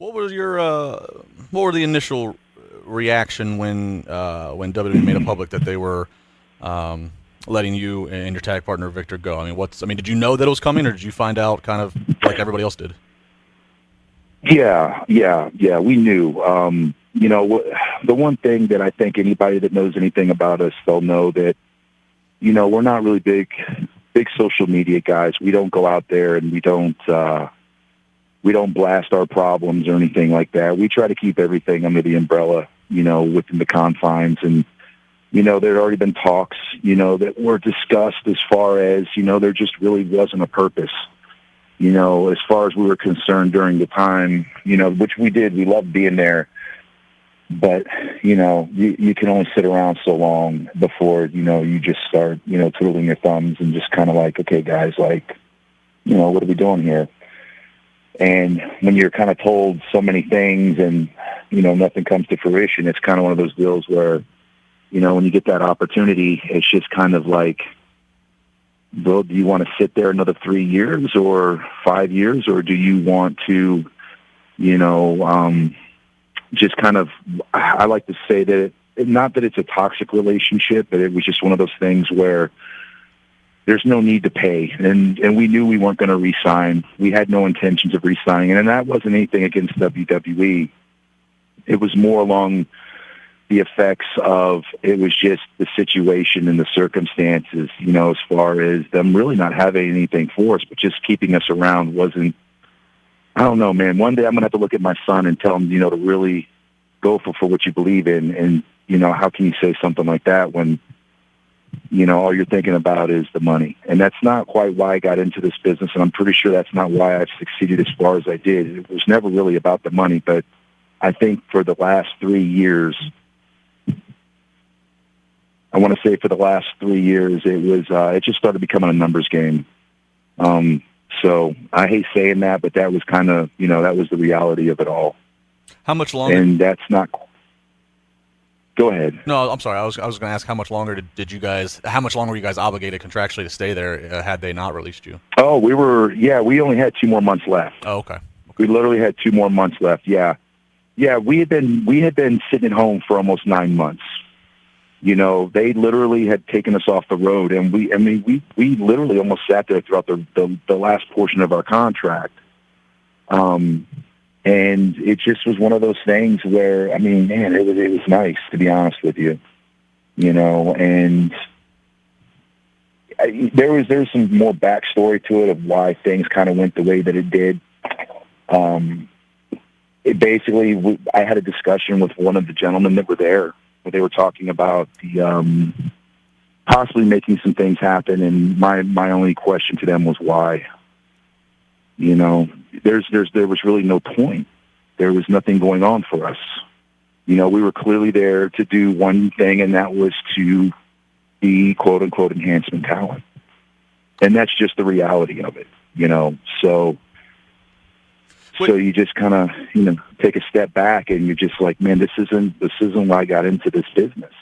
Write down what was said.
What was your what were the initial reaction when WWE made it public that they were letting you and your tag partner Victor go? I mean, did you know that it was coming, or did you find out kind of like everybody else did? Yeah. We knew. The one thing that I think anybody that knows anything about us, they'll know that, we're not really big social media guys. We don't go out there and we don't blast our problems or anything like that. We try to keep everything under the umbrella, within the confines. And, there had already been talks, that were discussed as far as, there just really wasn't a purpose. As far as we were concerned during the time, which we did, we loved being there. But, you can only sit around so long before, you just start, twiddling your thumbs and just kind of like, okay, guys, like, what are we doing here? And when you're kind of told so many things and, nothing comes to fruition, it's kind of one of those deals where, when you get that opportunity, it's just kind of like, well, do you want to sit there another 3 years or 5 years, or do you want to, just kind of, I like to say that not that it's a toxic relationship, but it was just one of those things where there's no need to pay. And we knew we weren't going to re-sign. We had no intentions of re-signing. And that wasn't anything against WWE. It was more along the effects of, it was just the situation and the circumstances, as far as them really not having anything for us, but just keeping us around wasn't, I don't know, man. One day I'm going to have to look at my son and tell him, to really go for what you believe in. And, how can you say something like that when, all you're thinking about is the money? And that's not quite why I got into this business. And I'm pretty sure that's not why I've succeeded as far as I did. It was never really about the money. But I think for the last 3 years, it just started becoming a numbers game. So I hate saying that, but that was kind of, that was the reality of it all. How much longer? And that's not. Go ahead. No, I'm sorry. I was going to ask how much longer how much longer were you guys obligated contractually to stay there had they not released you? Oh, we only had 2 more months left. Oh, okay. We literally had 2 more months left. Yeah. Yeah. We had been sitting at home for almost 9 months. They literally had taken us off the road, and we literally almost sat there throughout the last portion of our contract. And it just was one of those things where, it was nice, to be honest with you, and there's some more backstory to it of why things kind of went the way that it did. I had a discussion with one of the gentlemen that were there, where they were talking about the possibly making some things happen, and my only question to them was why. There was really no point. There was nothing going on for us. We were clearly there to do one thing, and that was to be quote unquote enhancement talent, and that's just the reality of it. So you just kind of, take a step back and you're just like, man, this isn't why I got into this business.